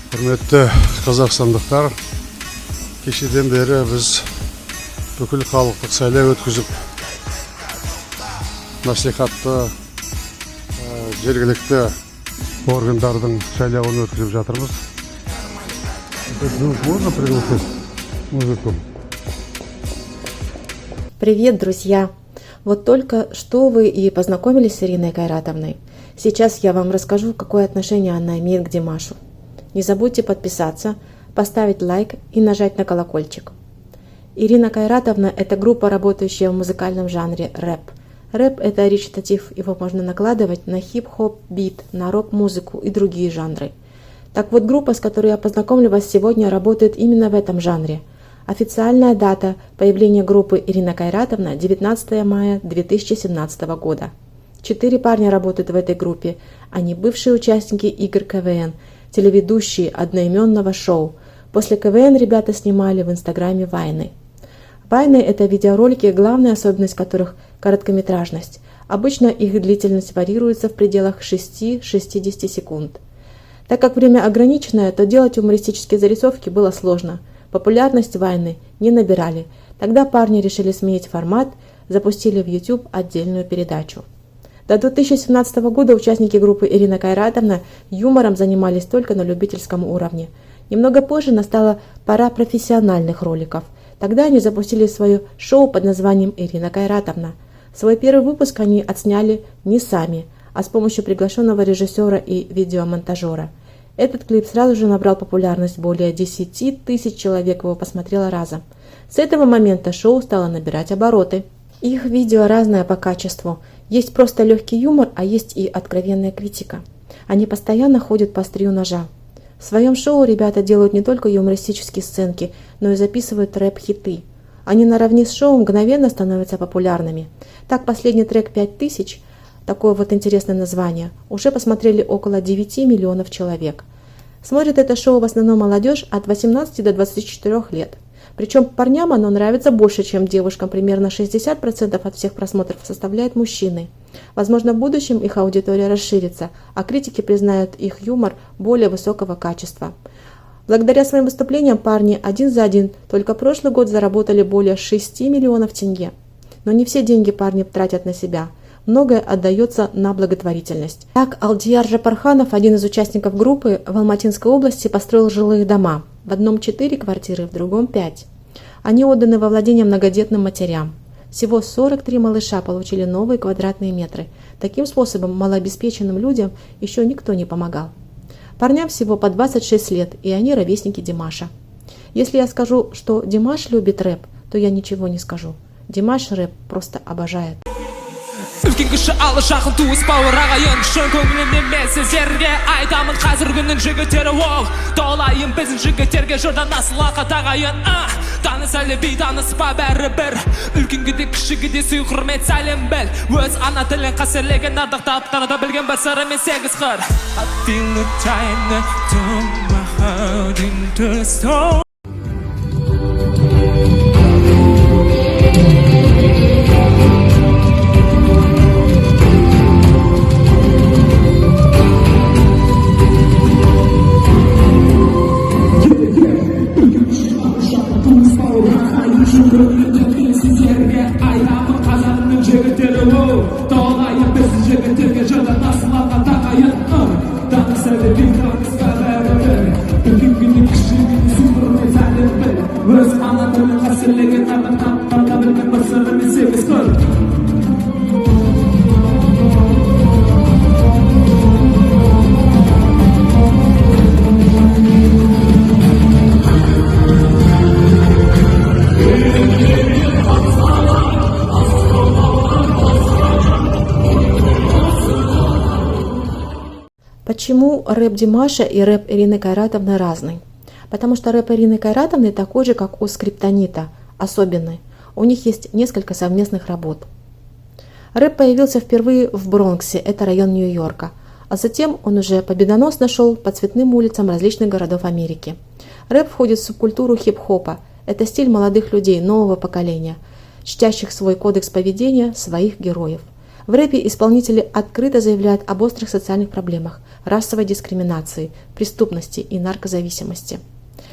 Құрметті қазақстандықтар, кешеден бері біз бүкіл халықтық сайлау өткізіп, мәслихатты, жергілікті органдардың сайлауын өткізіп жатырмыз. Можно пригласить музыку? Привет, друзья! Вот только что вы и познакомились с Ириной Кайратовной. Сейчас я вам расскажу, какое отношение она имеет к Димашу. Не забудьте подписаться, поставить лайк и нажать на колокольчик. Ирина Кайратовна – это группа, работающая в музыкальном жанре рэп. Рэп – это речитатив, его можно накладывать на хип-хоп, бит, на рок-музыку и другие жанры. Так вот, группа, с которой я познакомлю вас сегодня, работает именно в этом жанре. Официальная дата появления группы Ирина Кайратовна – 19 мая 2017 года. 4 парня работают в этой группе. Они бывшие участники игр КВН, телеведущие одноименного шоу. После КВН ребята снимали в Инстаграме вайны. Вайны – это видеоролики, главная особенность которых – короткометражность. Обычно их длительность варьируется в пределах 6-60 секунд. Так как время ограниченное, то делать юмористические зарисовки было сложно. Популярность вайны не набирали. Тогда парни решили сменить формат, запустили в YouTube отдельную передачу. До 2017 года участники группы Ирина Кайратовна юмором занимались только на любительском уровне. Немного позже настала пора профессиональных роликов. Тогда они запустили свое шоу под названием «Ирина Кайратовна». Свой первый выпуск они отсняли не сами, а с помощью приглашенного режиссера и видеомонтажера. Этот клип сразу же набрал популярность, более 10 тысяч человек его посмотрело разом. С этого момента шоу стало набирать обороты. Их видео разное по качеству. Есть просто легкий юмор, а есть и откровенная критика. Они постоянно ходят по острию ножа. В своем шоу ребята делают не только юмористические сценки, но и записывают рэп-хиты. Они наравне с шоу мгновенно становятся популярными. Так, последний трек «5000», такое вот интересное название, уже посмотрели около 9 миллионов человек. Смотрит это шоу в основном молодежь от 18 до 24 лет. Причем парням оно нравится больше, чем девушкам. Примерно 60% от всех просмотров составляют мужчины. Возможно, в будущем их аудитория расширится, а критики признают их юмор более высокого качества. Благодаря своим выступлениям парни один за один только прошлый год заработали более 6 миллионов тенге. Но не все деньги парни тратят на себя. Многое отдается на благотворительность. Так, Алдияр Жапарханов, один из участников группы, в Алматинской области построил жилые дома. В одном 4 квартиры, в другом 5. Они отданы во владение многодетным матерям. Всего 43 малыша получили новые квадратные метры. Таким способом малообеспеченным людям еще никто не помогал. Парням всего по 26 лет, и они ровесники Димаша. Если я скажу, что Димаш любит рэп, то я ничего не скажу. Димаш рэп просто обожает. Үлкен кіші алы жақын туыс бауыр ағайын шын көңілімнен мен сіздерге айтамын қазір күннің жігіттері ол толайын біздің жігіттерге жырдан насыл ақат ағайын таныс әлі бейтаныс па бәрібір үлкенге де кішіге де сый құрмет сәлем біл өз ана тілін қасірлеген ардақтап таныта білген бір сыры мен 8 қыр I feel the time to my heart into stone. Почему рэп Димаша и рэп Ирины Кайратовны разный? Потому что рэп Ирины Кайратовны такой же, как у Скриптонита, особенный. У них есть несколько совместных работ. Рэп появился впервые в Бронксе, это район Нью-Йорка, а затем он уже победоносно шел по цветным улицам различных городов Америки. Рэп входит в субкультуру хип-хопа, это стиль молодых людей нового поколения, чтящих свой кодекс поведения, своих героев. В рэпе исполнители открыто заявляют об острых социальных проблемах, расовой дискриминации, преступности и наркозависимости.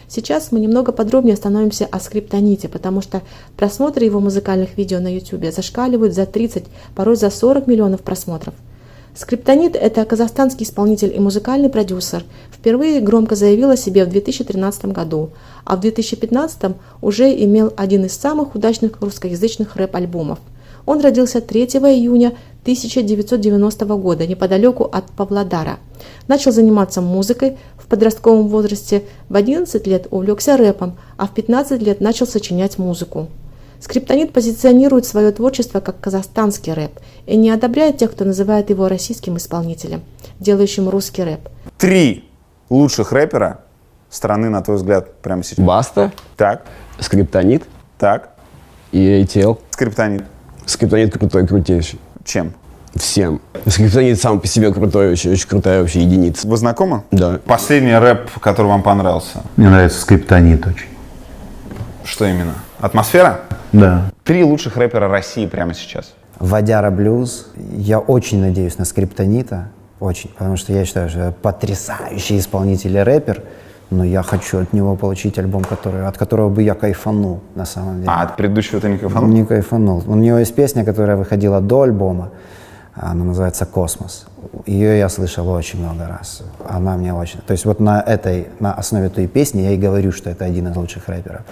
Сейчас мы немного подробнее остановимся о Скриптоните, потому что просмотры его музыкальных видео на YouTube зашкаливают за 30, порой за 40 миллионов просмотров. Скриптонит – это казахстанский исполнитель и музыкальный продюсер. Впервые громко заявил о себе в 2013 году, а в 2015 уже имел один из самых удачных русскоязычных рэп-альбомов. Он родился 3 июня 1990 года неподалеку от Павлодара. Начал заниматься музыкой в подростковом возрасте, в 11 лет увлекся рэпом, а в 15 лет начал сочинять музыку. Скриптонит позиционирует свое творчество как казахстанский рэп и не одобряет тех, кто называет его российским исполнителем, делающим русский рэп. 3 лучших рэпера страны, на твой взгляд, прямо сейчас. Баста, Так, Скриптонит так, и ATL. Скриптонит. Скриптонит крутой, крутейший. Чем? Всем. Скриптонит сам по себе крутой, очень крутая вообще единица. Вы знакомы? Да. Последний рэп, который вам понравился. Мне нравится Скриптонит очень. Что именно? Атмосфера? Да. 3 лучших рэпера России прямо сейчас. Вадяра Блюз. Я очень надеюсь на Скриптонита. Очень. Потому что я считаю, что потрясающий исполнитель и рэпер. Но я хочу от него получить альбом, от которого бы я кайфанул на самом деле. А от предыдущего ты не кайфанул? Не кайфанул. У него есть песня, которая выходила до альбома. Она называется «Космос». Ее я слышал очень много раз. Она мне очень... То есть вот на основе той песни я и говорю, что это один из лучших рэперов.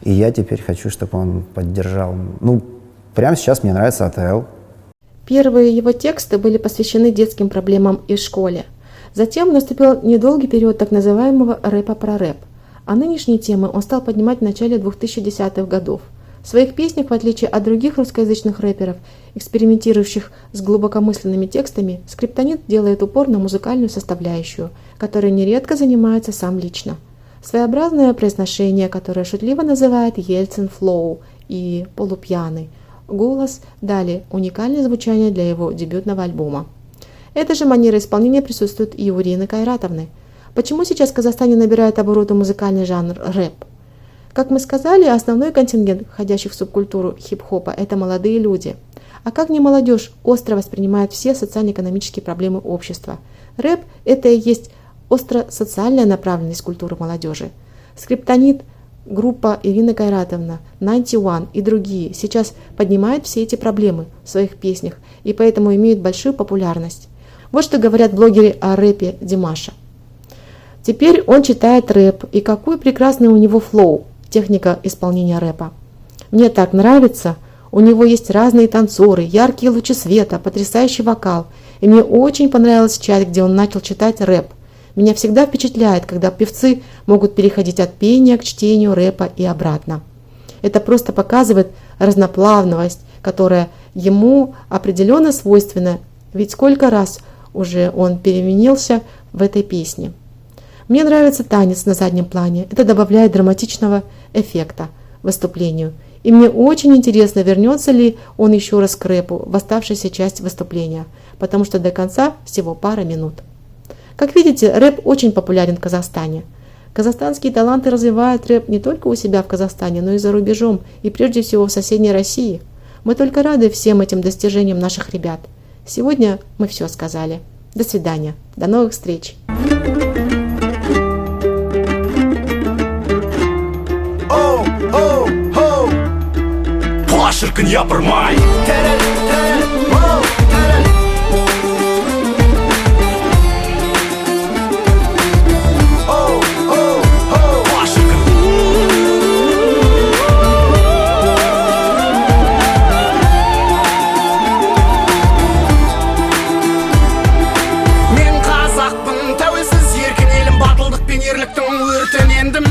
И я теперь хочу, чтобы он поддержал... Прямо сейчас мне нравится АТЛ. Первые его тексты были посвящены детским проблемам и школе. Затем наступил недолгий период так называемого рэпа про рэп. А нынешние темы он стал поднимать в начале 2010-х годов. В своих песнях, в отличие от других русскоязычных рэперов, экспериментирующих с глубокомысленными текстами, Скриптонит делает упор на музыкальную составляющую, которой нередко занимается сам лично. Своеобразное произношение, которое шутливо называет «Ельцин флоу» и «полупьяный», голос, далее уникальное звучание для его дебютного альбома. Эта же манера исполнения присутствует и у Ирины Кайратовны. Почему сейчас в Казахстане набирает обороты музыкальный жанр рэп? Как мы сказали, основной контингент, входящий в субкультуру хип-хопа, это молодые люди. А как не молодежь остро воспринимает все социально-экономические проблемы общества? Рэп – это и есть остро-социальная направленность культуры молодежи. Скриптонит, группа Ирина Кайратовна, 91 и другие сейчас поднимают все эти проблемы в своих песнях и поэтому имеют большую популярность. Вот что говорят блогеры о рэпе Димаша. Теперь он читает рэп, и какой прекрасный у него флоу, техника исполнения рэпа. Мне так нравится, у него есть разные танцоры, яркие лучи света, потрясающий вокал. И мне очень понравилась часть, где он начал читать рэп. Меня всегда впечатляет, когда певцы могут переходить от пения к чтению рэпа и обратно. Это просто показывает разноплавность, которая ему определенно свойственна, ведь сколько раз уже он переменился в этой песне. Мне нравится танец на заднем плане, это добавляет драматичного эффекта выступлению. И мне очень интересно, вернется ли он еще раз к рэпу в оставшейся часть выступления, потому что до конца всего пара минут. Как видите, рэп очень популярен в Казахстане. Казахстанские таланты развивают рэп не только у себя в Казахстане, но и за рубежом, и прежде всего в соседней России. Мы только рады всем этим достижениям наших ребят. Сегодня мы все сказали. До свидания. До новых встреч. Шіркін япырмай Мен қазақпын, тәуелсіз еркен елім, батылдық пен ерліктің өртенендім.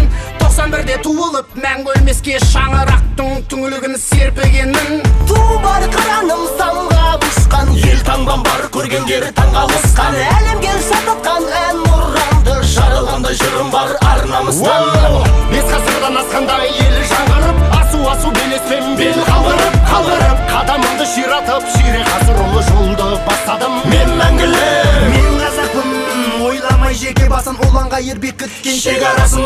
91-де туылып, мәңгі өлмеске шаңырақтың түңілігін серпігенмін. Туы қыраным самға бұшқан, Ел таңдан бар көргендер таңға лысқан. әлемге шататқан ән мұрамды, Жарылғандай жырым бар ар намыстан. 5 ғасырдан асқандай ел жаңғырып, Асу белеспен бел қалғырып, Қадамымды ширатып, ширек ғасыр ұлы жолды бастадым. Мен мәңгілік, мен қазақпын, ойламай алмай жеке басын ұланға ербек күткен шекарасын.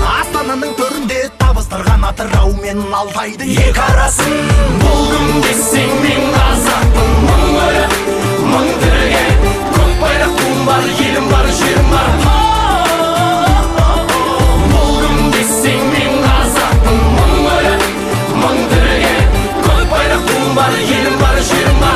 Астананың төрінде табыстырған Атырау мен Алтайдың екі арасын. Бұл кім десең мен қазақпын, мың өліп мың тірілген, көк байрақ туым бар, елім бар, жерім бар. Бұл кім десең мен қазақпын, мың өліп мың тірілген, көк байрақ туым бар, елім бар, жерім бар.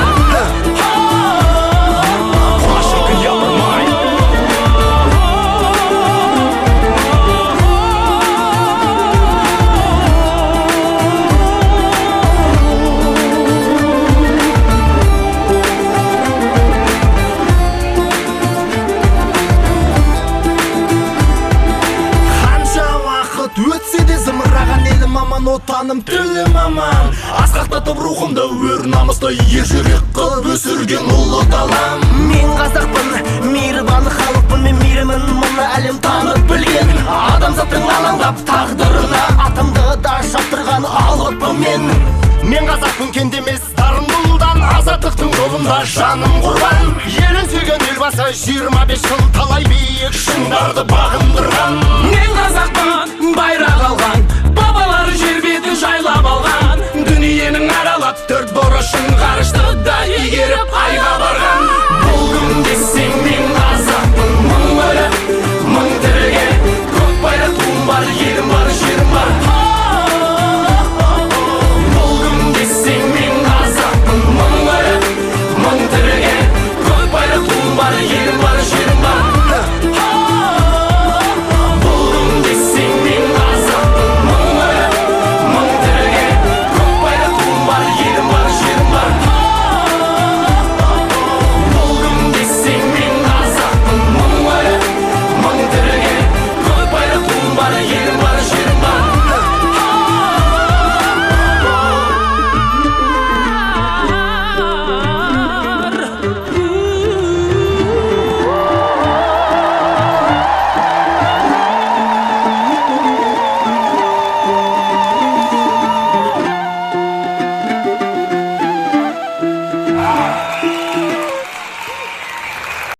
Өтсе де зымыраған елім аман, отаным тілім аман. Асқақтатып рухымды өр намысты ержүрек қылып өсірген ұлы далам. Мен қазақпын, мейірбан халықпын, мен мейірімін мұны әлем танып білген. Адамзаттың алаңдап тағдырына атымды да шаптырған алыппын мен. Мен қазақпын, кендемес дарынды ұлдан, азаттықтың жолында жаным құрбан. Елін сүйген елбасы 25 жыл талай биік шыңдарды бағындырған.